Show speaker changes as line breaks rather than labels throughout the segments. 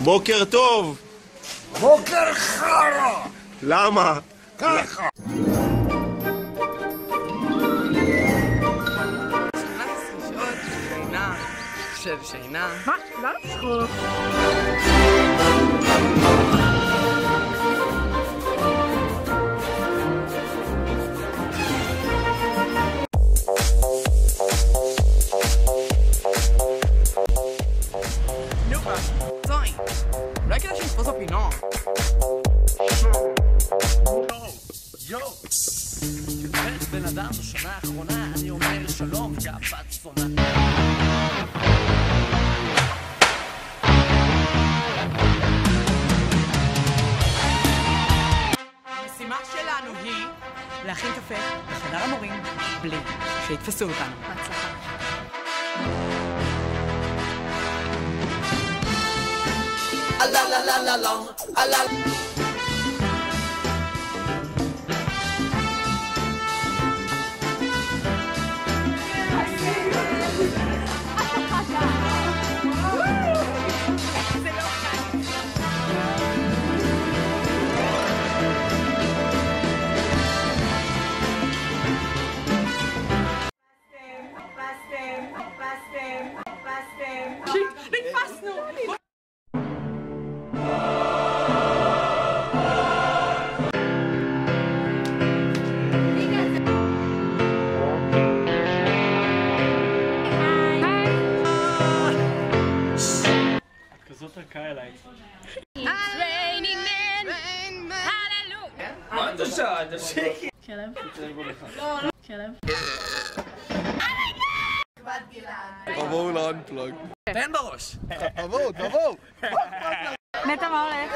בוקר טוב.
בוקר חרה.
למה?
ככה.
שינה.
מה? לא צחוק.
נו, זוי. אולי כדאי שנתפוס בפינו.
יואו! כשברך בן אדם בשנה האחרונה אני אומר שלום גאוות צונה.
המשימה שלנו היא להכין קפה בחדר המורים בלי שיתפסו אותנו.
בהצלחה.
נתפסנו!
את כזאת רכה אליי.
מה את עושה? תפסיקי!
כלב. כלב.
תבואו לאנפלוג.
תן בראש!
תבואו.
נטע, מה הולך?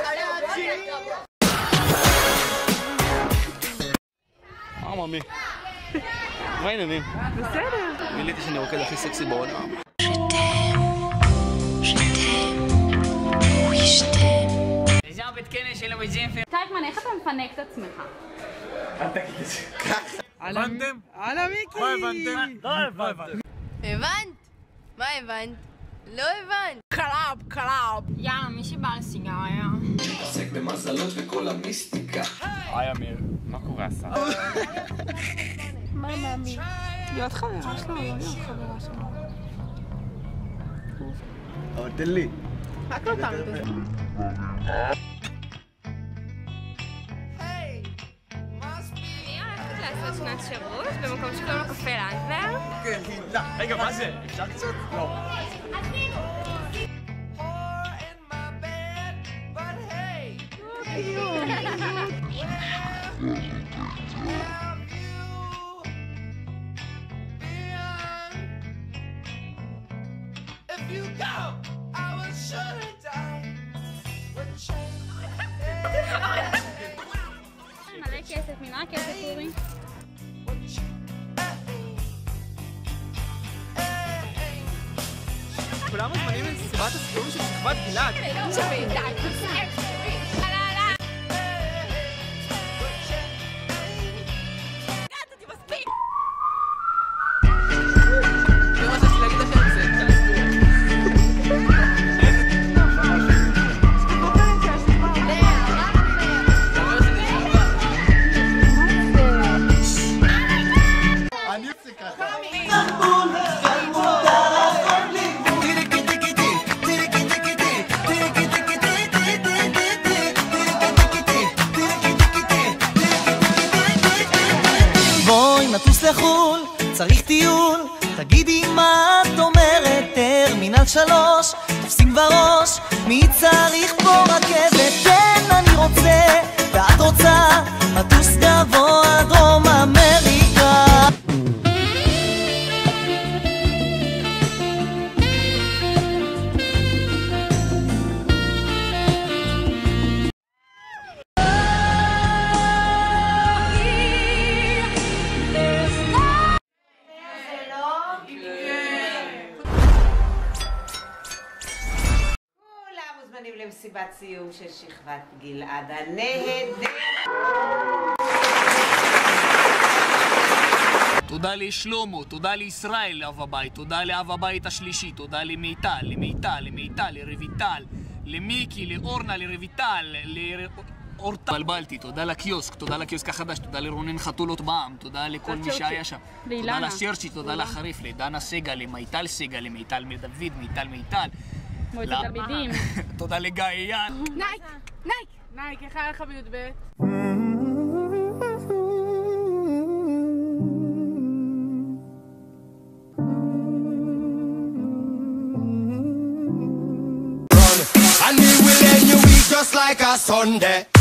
ממי. מה העניינים?
בסדר.
גיליתי שאני רוקד הכי סקסי בעולם.
טייפמן, איך אתה מפנק את עצמך?
הבנתם?
הלאה מיקי!
לא הבנתם? לא הבנתם.
הבנת? מה הבנת? לא הבנת.
קלאב!
יאללה, מי שבא לסיגריה.
מתעסק במזלות וכל המיסטיקה.
היי אמיר, מה קורה אסף?
מה מאמי? להיות חברה שלו, לא להיות חברה שלו.
אבל תן לי.
רק לא פעם בזה.
לעשות שנת שירות במקום שקוראים לו קפה לנדבר.
כן, רגע, מה זה? אפשר קצת? לא.
מלא כסף, מנהל כסף אורי.
כולם מוזמנים למסיבת הסיום של שכבת גלעד. זה מה שיש לי להגיד לכם, זה
אני עושה ככה.
בואי נטוס לחול, צריך טיול, תגידי מה את אומרת, טרמינל 3, תופסים בראש, מי צריך פה רכבת, כן אני רוצה, ואת רוצה, נטוס גבוה דרום אמריקה.
למסיבת סיום של שכבת גלעד הנהדר.
תודה לשלומו, תודה לישראל אב הבית, תודה לאב הבית השלישי, תודה למיטל, לרויטל, למיקי, לאורנה, לרויטל, אורטל. בלבלתי, תודה לקיוסק, תודה לקיוסק החדש, תודה לרונן חתולות בעם, תודה לכל מי שהיה שם. תודה לשרצ'י, תודה לחריף, לדנה סגל, למיטל סגל, למיטל דוד, מיטל.
מועצת תלמידים.
תודה לגיא אייל.
נייק, איך היה לך בי"ב?
And we will end your week just like a Sunday.